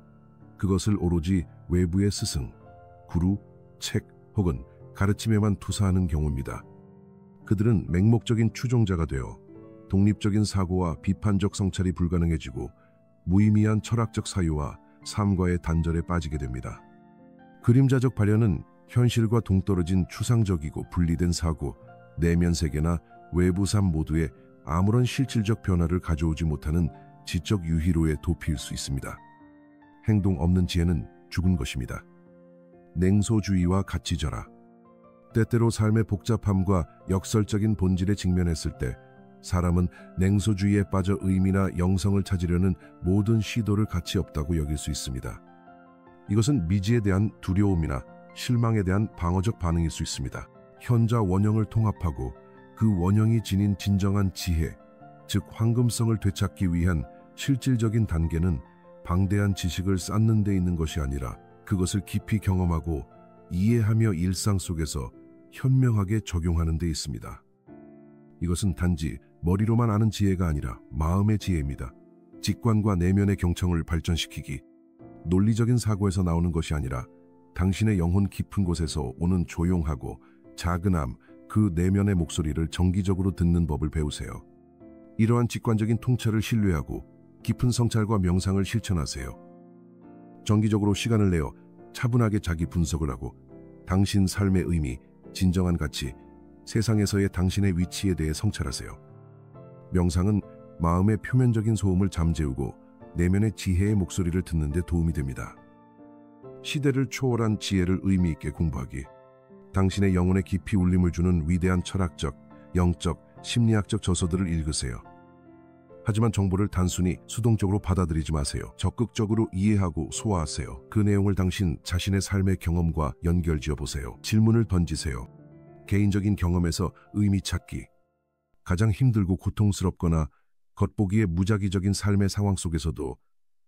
그것을 오로지 외부의 스승, 구루, 책 혹은 가르침에만 투사하는 경우입니다. 그들은 맹목적인 추종자가 되어 독립적인 사고와 비판적 성찰이 불가능해지고 무의미한 철학적 사유와 삶과의 단절에 빠지게 됩니다. 그림자적 발현은 현실과 동떨어진 추상적이고 분리된 사고, 내면 세계나 외부 삶 모두에 아무런 실질적 변화를 가져오지 못하는 지적 유희로의 도피일 수 있습니다. 행동 없는 지혜는 죽은 것입니다. 냉소주의와 가치절하. 때때로 삶의 복잡함과 역설적인 본질에 직면했을 때 사람은 냉소주의에 빠져 의미나 영성을 찾으려는 모든 시도를 가치 없다고 여길 수 있습니다. 이것은 미지에 대한 두려움이나 실망에 대한 방어적 반응일 수 있습니다. 현자 원형을 통합하고 그 원형이 지닌 진정한 지혜, 즉 황금성을 되찾기 위한 실질적인 단계는 방대한 지식을 쌓는 데 있는 것이 아니라 그것을 깊이 경험하고 이해하며 일상 속에서 현명하게 적용하는 데 있습니다. 이것은 단지 머리로만 아는 지혜가 아니라 마음의 지혜입니다. 직관과 내면의 경청을 발전시키기, 논리적인 사고에서 나오는 것이 아니라 당신의 영혼 깊은 곳에서 오는 조용하고 작은함, 그 내면의 목소리를 정기적으로 듣는 법을 배우세요. 이러한 직관적인 통찰을 신뢰하고 깊은 성찰과 명상을 실천하세요. 정기적으로 시간을 내어 차분하게 자기 분석을 하고 당신 삶의 의미, 진정한 가치, 세상에서의 당신의 위치에 대해 성찰하세요. 명상은 마음의 표면적인 소음을 잠재우고 내면의 지혜의 목소리를 듣는 데 도움이 됩니다. 시대를 초월한 지혜를 의미 있게 공부하기. 당신의 영혼에 깊이 울림을 주는 위대한 철학적, 영적, 심리학적 저서들을 읽으세요. 하지만 정보를 단순히 수동적으로 받아들이지 마세요. 적극적으로 이해하고 소화하세요. 그 내용을 당신 자신의 삶의 경험과 연결지어 보세요. 질문을 던지세요. 개인적인 경험에서 의미 찾기. 가장 힘들고 고통스럽거나 겉보기에 무작위적인 삶의 상황 속에서도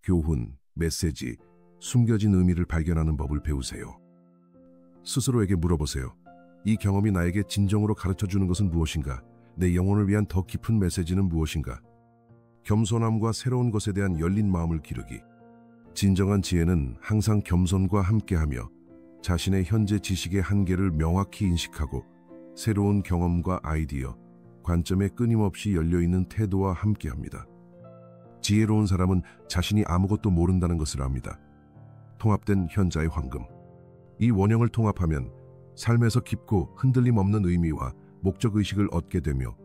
교훈, 메시지, 숨겨진 의미를 발견하는 법을 배우세요. 스스로에게 물어보세요. 이 경험이 나에게 진정으로 가르쳐주는 것은 무엇인가? 내 영혼을 위한 더 깊은 메시지는 무엇인가? 겸손함과 새로운 것에 대한 열린 마음을 기르기. 진정한 지혜는 항상 겸손과 함께하며 자신의 현재 지식의 한계를 명확히 인식하고 새로운 경험과 아이디어, 관점에 끊임없이 열려있는 태도와 함께합니다. 지혜로운 사람은 자신이 아무것도 모른다는 것을 압니다. 통합된 현자의 황금. 이 원형을 통합하면 삶에서 깊고 흔들림 없는 의미와 목적의식을 얻게 되며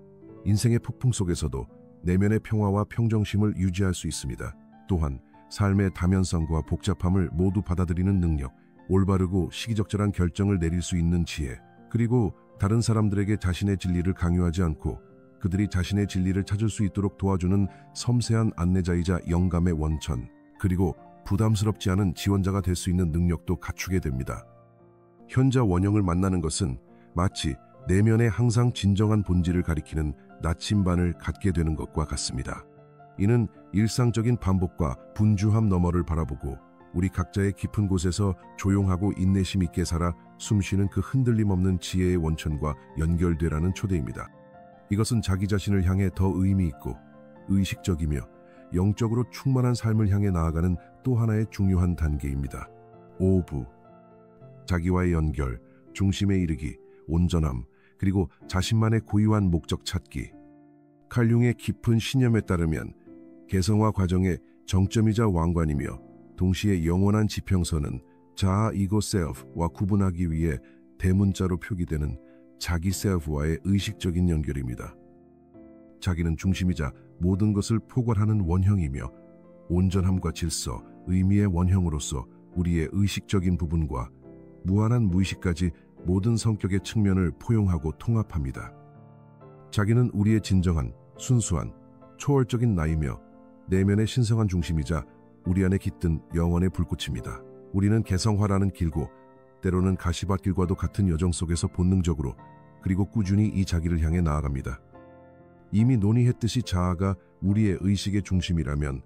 인생의 폭풍 속에서도 내면의 평화와 평정심을 유지할 수 있습니다. 또한 삶의 다면성과 복잡함을 모두 받아들이는 능력, 올바르고 시기적절한 결정을 내릴 수 있는 지혜, 그리고 다른 사람들에게 자신의 진리를 강요하지 않고 그들이 자신의 진리를 찾을 수 있도록 도와주는 섬세한 안내자이자 영감의 원천, 그리고 부담스럽지 않은 지원자가 될 수 있는 능력도 갖추게 됩니다. 현자 원형을 만나는 것은 마치 내면에 항상 진정한 본질을 가리키는 나침반을 갖게 되는 것과 같습니다. 이는 일상적인 반복과 분주함 너머를 바라보고 우리 각자의 깊은 곳에서 조용하고 인내심 있게 살아 숨쉬는 그 흔들림 없는 지혜의 원천과 연결되라는 초대입니다. 이것은 자기 자신을 향해 더 의미 있고 의식적이며 영적으로 충만한 삶을 향해 나아가는 또 하나의 중요한 단계입니다. 5부. 자기와의 연결, 중심에 이르기, 온전함, 그리고 자신만의 고유한 목적 찾기. 칼융의 깊은 신념에 따르면 개성화 과정의 정점이자 왕관이며 동시에 영원한 지평선은 자아 이고 셀프와 구분하기 위해 대문자로 표기되는 자기 셀프와의 의식적인 연결입니다. 자기는 중심이자 모든 것을 포괄하는 원형이며 온전함과 질서, 의미의 원형으로서 우리의 의식적인 부분과 무한한 무의식까지 모든 성격의 측면을 포용하고 통합합니다. 자기는 우리의 진정한, 순수한, 초월적인 나이며 내면의 신성한 중심이자 우리 안에 깃든 영혼의 불꽃입니다. 우리는 개성화라는 길고 때로는 가시밭길과도 같은 여정 속에서 본능적으로 그리고 꾸준히 이 자기를 향해 나아갑니다. 이미 논의했듯이 자아가 우리의 의식의 중심이라면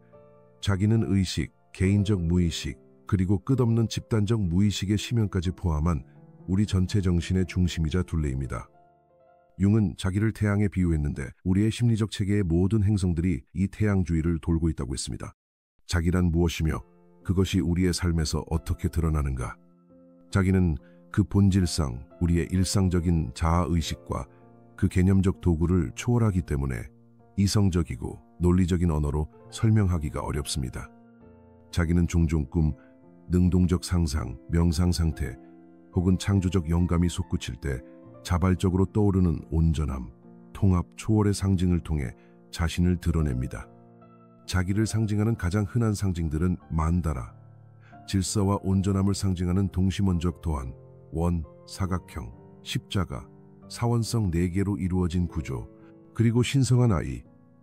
자기는 의식, 개인적 무의식, 그리고 끝없는 집단적 무의식의 심연까지 포함한 우리 전체 정신의 중심이자 둘레입니다. 융은 자기를 태양에 비유했는데 우리의 심리적 체계의 모든 행성들이 이 태양 주위를 돌고 있다고 했습니다. 자기란 무엇이며 그것이 우리의 삶에서 어떻게 드러나는가? 자기는 그 본질상 우리의 일상적인 자아의식과 그 개념적 도구를 초월하기 때문에 이성적이고 논리적인 언어로 설명하기가 어렵습니다. 자기는 종종 꿈, 능동적 상상, 명상 상태 혹은 창조적 영감이 솟구칠 때 자발적으로 떠오르는 온전함, 통합, 초월의 상징을 통해 자신을 드러냅니다. 자기를 상징하는 가장 흔한 상징들은 만다라, 질서와 온전함을 상징하는 동심원적 도안, 원, 사각형, 십자가, 사원성 4개로 이루어진 구조, 그리고 신성한 아이,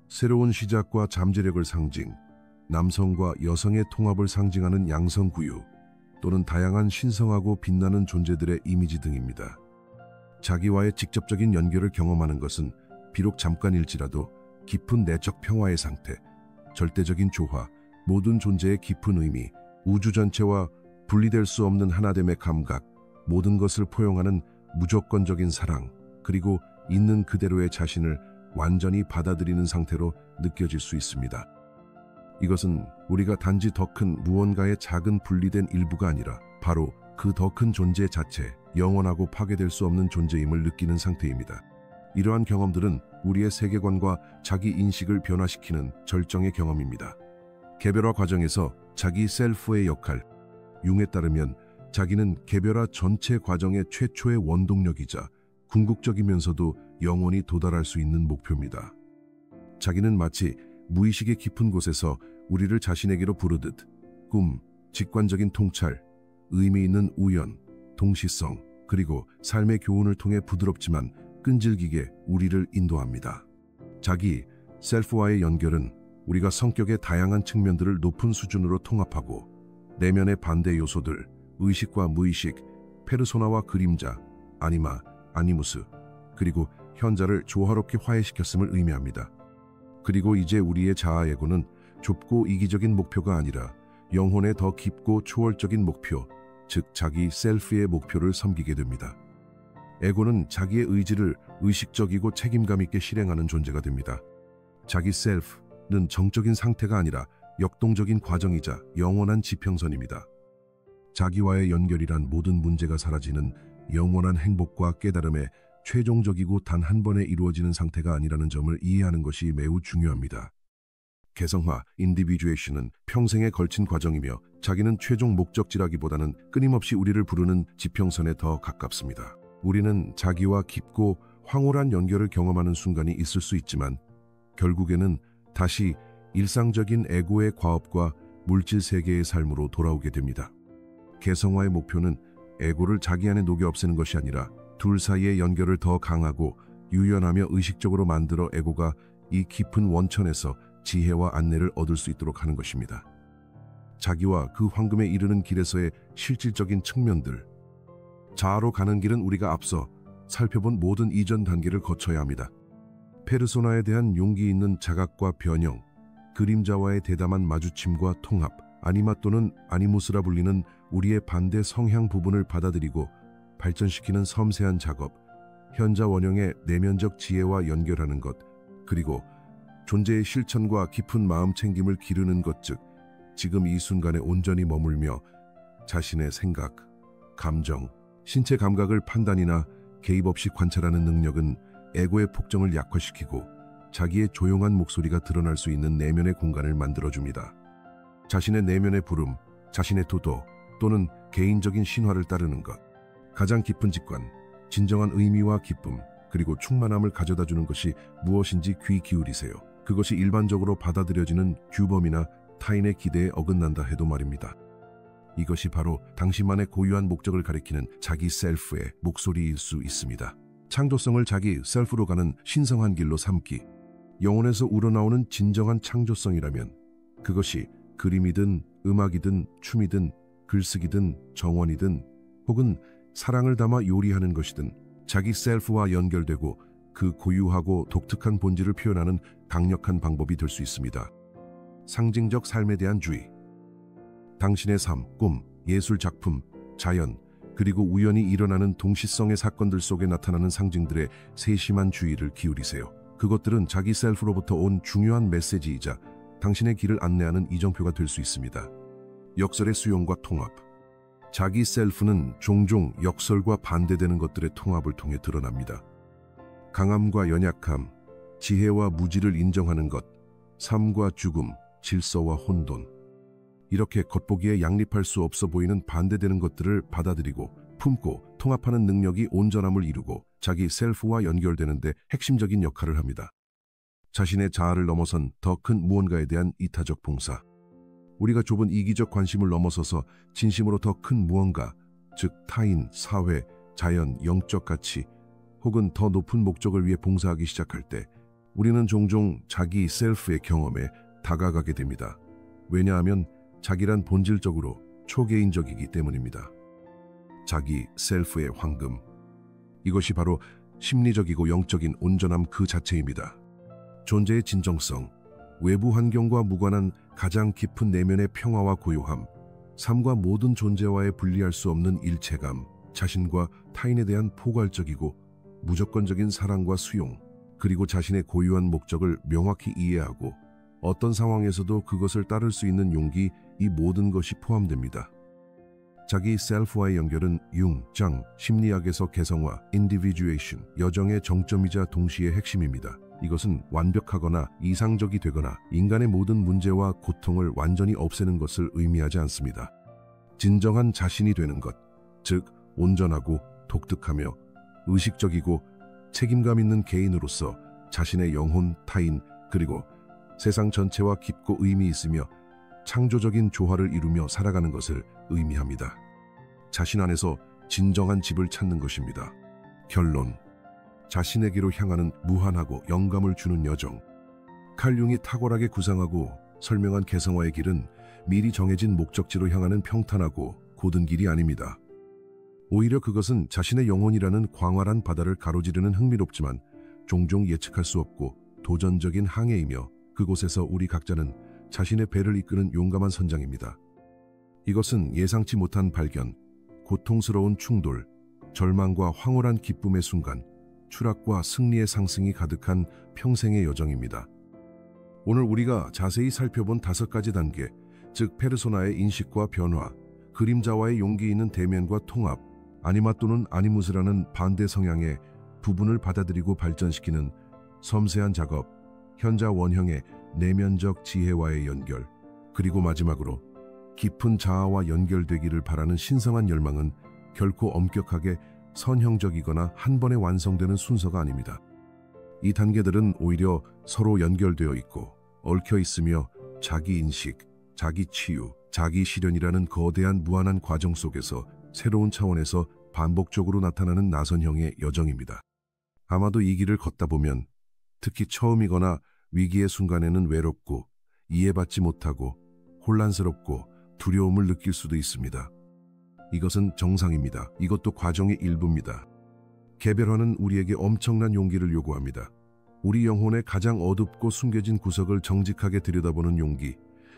새로운 시작과 잠재력을 상징, 남성과 여성의 통합을 상징하는 양성구유, 또는 다양한 신성하고 빛나는 존재들의 이미지 등입니다. 자기와의 직접적인 연결을 경험하는 것은 비록 잠깐일지라도 깊은 내적 평화의 상태, 절대적인 조화, 모든 존재의 깊은 의미, 우주 전체와 분리될 수 없는 하나됨의 감각, 모든 것을 포용하는 무조건적인 사랑, 그리고 있는 그대로의 자신을 완전히 받아들이는 상태로 느껴질 수 있습니다. 이것은 우리가 단지 더 큰 무언가의 작은 분리된 일부가 아니라 바로 그 더 큰 존재 자체, 영원하고 파괴될 수 없는 존재임을 느끼는 상태입니다. 이러한 경험들은 우리의 세계관과 자기 인식을 변화시키는 절정의 경험입니다. 개별화 과정에서 자기 셀프의 역할, 융에 따르면 자기는 개별화 전체 과정의 최초의 원동력이자 궁극적이면서도 영원히 도달할 수 있는 목표입니다. 자기는 마치 무의식의 깊은 곳에서 우리를 자신에게로 부르듯 꿈, 직관적인 통찰, 의미 있는 우연, 동시성, 그리고 삶의 교훈을 통해 부드럽지만 끈질기게 우리를 인도합니다. 자기, 셀프와의 연결은 우리가 성격의 다양한 측면들을 높은 수준으로 통합하고 내면의 반대 요소들, 의식과 무의식, 페르소나와 그림자, 아니마, 아니무스, 그리고 현자를 조화롭게 화해시켰음을 의미합니다. 그리고 이제 우리의 자아에고는 좁고 이기적인 목표가 아니라 영혼의 더 깊고 초월적인 목표, 즉 자기 셀프의 목표를 섬기게 됩니다. 에고는 자기의 의지를 의식적이고 책임감 있게 실행하는 존재가 됩니다. 자기 셀프는 정적인 상태가 아니라 역동적인 과정이자 영원한 지평선입니다. 자기와의 연결이란 모든 문제가 사라지는 영원한 행복과 깨달음의 최종적이고 단 한 번에 이루어지는 상태가 아니라는 점을 이해하는 것이 매우 중요합니다. 개성화, 인디비주에이션은 평생에 걸친 과정이며 자기는 최종 목적지라기보다는 끊임없이 우리를 부르는 지평선에 더 가깝습니다. 우리는 자기와 깊고 황홀한 연결을 경험하는 순간이 있을 수 있지만 결국에는 다시 일상적인 에고의 과업과 물질 세계의 삶으로 돌아오게 됩니다. 개성화의 목표는 에고를 자기 안에 녹여 없애는 것이 아니라 둘 사이의 연결을 더 강하고 유연하며 의식적으로 만들어 에고가 이 깊은 원천에서 지혜와 안내를 얻을 수 있도록 하는 것입니다. 자기와 그 황금에 이르는 길에서의 실질적인 측면들, 자아로 가는 길은 우리가 앞서 살펴본 모든 이전 단계를 거쳐야 합니다. 페르소나에 대한 용기 있는 자각과 변형, 그림자와의 대담한 마주침과 통합, 아니마 또는 아니무스라 불리는 우리의 반대 성향 부분을 받아들이고 발전시키는 섬세한 작업, 현자 원형의 내면적 지혜와 연결하는 것, 그리고 존재의 실천과 깊은 마음 챙김을 기르는 것, 즉 지금 이 순간에 온전히 머물며 자신의 생각, 감정, 신체 감각을 판단이나 개입 없이 관찰하는 능력은 에고의 폭정을 약화시키고 자기의 조용한 목소리가 드러날 수 있는 내면의 공간을 만들어줍니다. 자신의 내면의 부름, 자신의 도도 또는 개인적인 신화를 따르는 것, 가장 깊은 직관, 진정한 의미와 기쁨, 그리고 충만함을 가져다주는 것이 무엇인지 귀 기울이세요. 그것이 일반적으로 받아들여지는 규범이나 타인의 기대에 어긋난다 해도 말입니다. 이것이 바로 당신만의 고유한 목적을 가리키는 자기 셀프의 목소리일 수 있습니다. 창조성을 자기 셀프로 가는 신성한 길로 삼기. 영혼에서 우러나오는 진정한 창조성이라면 그것이 그림이든 음악이든 춤이든 글쓰기든 정원이든 혹은 사랑을 담아 요리하는 것이든 자기 셀프와 연결되고 그 고유하고 독특한 본질을 표현하는 강력한 방법이 될 수 있습니다. 상징적 삶에 대한 주의. 당신의 삶, 꿈, 예술 작품, 자연, 그리고 우연히 일어나는 동시성의 사건들 속에 나타나는 상징들에 세심한 주의를 기울이세요. 그것들은 자기 셀프로부터 온 중요한 메시지이자 당신의 길을 안내하는 이정표가 될 수 있습니다. 역설의 수용과 통합. 자기 셀프는 종종 역설과 반대되는 것들의 통합을 통해 드러납니다. 강함과 연약함, 지혜와 무지를 인정하는 것, 삶과 죽음, 질서와 혼돈. 이렇게 겉보기에 양립할 수 없어 보이는 반대되는 것들을 받아들이고 품고 통합하는 능력이 온전함을 이루고 자기 셀프와 연결되는데 핵심적인 역할을 합니다. 자신의 자아를 넘어선 더 큰 무언가에 대한 이타적 봉사. 우리가 좁은 이기적 관심을 넘어서서 진심으로 더 큰 무언가, 즉 타인, 사회, 자연, 영적 가치 혹은 더 높은 목적을 위해 봉사하기 시작할 때 우리는 종종 자기 셀프의 경험에 다가가게 됩니다. 왜냐하면 자기란 본질적으로 초개인적이기 때문입니다. 자기 셀프의 황금. 이것이 바로 심리적이고 영적인 온전함 그 자체입니다. 존재의 진정성, 외부 환경과 무관한 가장 깊은 내면의 평화와 고요함, 삶과 모든 존재와의 분리할 수 없는 일체감, 자신과 타인에 대한 포괄적이고 무조건적인 사랑과 수용, 그리고 자신의 고유한 목적을 명확히 이해하고 어떤 상황에서도 그것을 따를 수 있는 용기, 이 모든 것이 포함됩니다. 자기 셀프와의 연결은 융, 장, 심리학에서 개성화, individuation, 여정의 정점이자 동시에 핵심입니다. 이것은 완벽하거나 이상적이 되거나 인간의 모든 문제와 고통을 완전히 없애는 것을 의미하지 않습니다. 진정한 자신이 되는 것, 즉 온전하고 독특하며 의식적이고 책임감 있는 개인으로서 자신의 영혼, 타인, 그리고 세상 전체와 깊고 의미 있으며 창조적인 조화를 이루며 살아가는 것을 의미합니다. 자신 안에서 진정한 집을 찾는 것입니다. 결론. 자신에게로 향하는 무한하고 영감을 주는 여정. 칼 융이 탁월하게 구상하고 설명한 개성화의 길은 미리 정해진 목적지로 향하는 평탄하고 고든 길이 아닙니다. 오히려 그것은 자신의 영혼이라는 광활한 바다를 가로지르는 흥미롭지만 종종 예측할 수 없고 도전적인 항해이며 그곳에서 우리 각자는 자신의 배를 이끄는 용감한 선장입니다. 이것은 예상치 못한 발견, 고통스러운 충돌, 절망과 황홀한 기쁨의 순간, 추락과 승리의 상승이 가득한 평생의 여정입니다. 오늘 우리가 자세히 살펴본 5가지 단계, 즉 페르소나의 인식과 변화, 그림자와의 용기 있는 대면과 통합, 아니마 또는 아니무스라는 반대 성향의 부분을 받아들이고 발전시키는 섬세한 작업, 현자 원형의 내면적 지혜와의 연결, 그리고 마지막으로 깊은 자아와 연결되기를 바라는 신성한 열망은 결코 엄격하게 선형적이거나 한 번에 완성되는 순서가 아닙니다. 이 단계들은 오히려 서로 연결되어 있고 얽혀 있으며 자기 인식, 자기 치유, 자기 실현이라는 거대한 무한한 과정 속에서 새로운 차원에서 반복적으로 나타나는 나선형의 여정입니다. 아마도 이 길을 걷다 보면 특히 처음이거나 위기의 순간에는 외롭고 이해받지 못하고 혼란스럽고 두려움을 느낄 수도 있습니다. 이것은 정상입니다. 이것도 과정의 일부입니다. 개별화는 우리에게 엄청난 용기를 요구합니다. 우리 영혼의 가장 어둡고 숨겨진 구석을 정직하게 들여다보는 용기,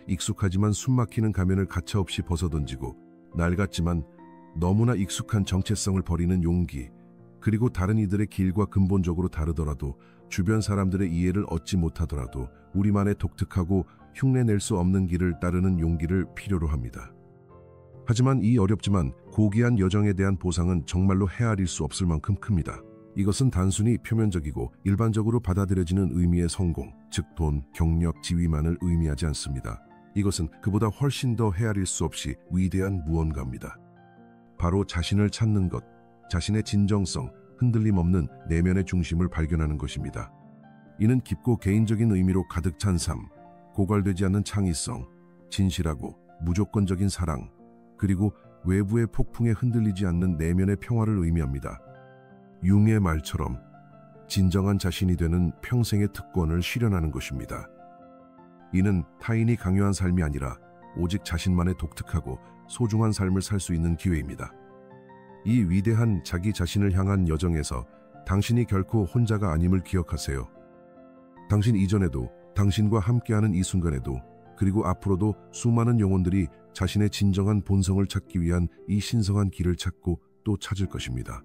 익숙하지만 숨막히는 가면을 가차없이 벗어던지고 낡았지만 너무나 익숙한 정체성을 버리는 용기, 그리고 다른 이들의 길과 근본적으로 다르더라도 주변 사람들의 이해를 얻지 못하더라도 우리만의 독특하고 흉내낼 수 없는 길을 따르는 용기를 필요로 합니다. 하지만 이 어렵지만 고귀한 여정에 대한 보상은 정말로 헤아릴 수 없을 만큼 큽니다. 이것은 단순히 표면적이고 일반적으로 받아들여지는 의미의 성공, 즉 돈, 경력, 지위만을 의미하지 않습니다. 이것은 그보다 훨씬 더 헤아릴 수 없이 위대한 무언가입니다. 바로 자신을 찾는 것, 자신의 진정성, 흔들림 없는 내면의 중심을 발견하는 것입니다. 이는 깊고 개인적인 의미로 가득 찬 삶, 고갈되지 않는 창의성, 진실하고 무조건적인 사랑, 그리고 외부의 폭풍에 흔들리지 않는 내면의 평화를 의미합니다. 융의 말처럼 진정한 자신이 되는 평생의 특권을 실현하는 것입니다. 이는 타인이 강요한 삶이 아니라 오직 자신만의 독특하고 소중한 삶을 살 수 있는 기회입니다. 이 위대한 자기 자신을 향한 여정에서 당신이 결코 혼자가 아님을 기억하세요. 당신 이전에도, 당신과 함께하는 이 순간에도, 그리고 앞으로도 수많은 영혼들이 자신의 진정한 본성을 찾기 위한 이 신성한 길을 찾고 또 찾을 것입니다.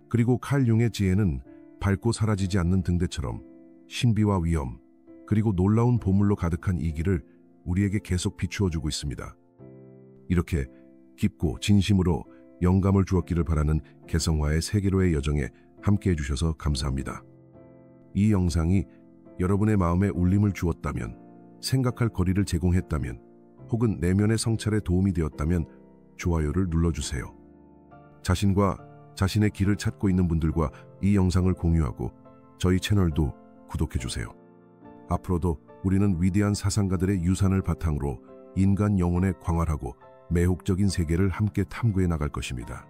그리고 칼 융의 지혜는 밝고 사라지지 않는 등대처럼 신비와 위험, 그리고 놀라운 보물로 가득한 이 길을 우리에게 계속 비추어주고 있습니다. 이렇게 깊고 진심으로 영감을 주었기를 바라는 개성화의 세계로의 여정에 함께해 주셔서 감사합니다. 이 영상이 여러분의 마음에 울림을 주었다면, 생각할 거리를 제공했다면, 혹은 내면의 성찰에 도움이 되었다면 좋아요를 눌러주세요. 자신과 자신의 길을 찾고 있는 분들과 이 영상을 공유하고 저희 채널도 구독해주세요. 앞으로도 우리는 위대한 사상가들의 유산을 바탕으로 인간 영혼의 광활하고 매혹적인 세계를 함께 탐구해 나갈 것입니다.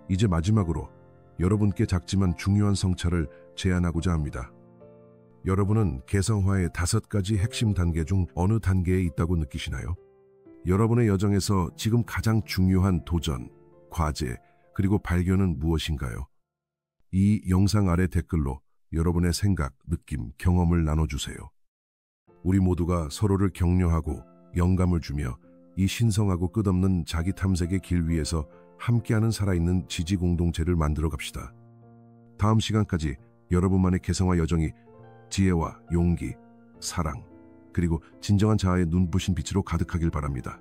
이제 마지막으로 여러분께 작지만 중요한 성찰을 제안하고자 합니다. 여러분은 개성화의 5가지 핵심 단계 중 어느 단계에 있다고 느끼시나요? 여러분의 여정에서 지금 가장 중요한 도전, 과제, 그리고 발견은 무엇인가요? 이 영상 아래 댓글로 여러분의 생각, 느낌, 경험을 나눠주세요. 우리 모두가 서로를 격려하고 영감을 주며 이 신성하고 끝없는 자기 탐색의 길 위에서 함께하는 살아있는 지지 공동체를 만들어 갑시다. 다음 시간까지 여러분만의 개성화 여정이 지혜와 용기, 사랑, 그리고 진정한 자아의 눈부신 빛으로 가득하길 바랍니다.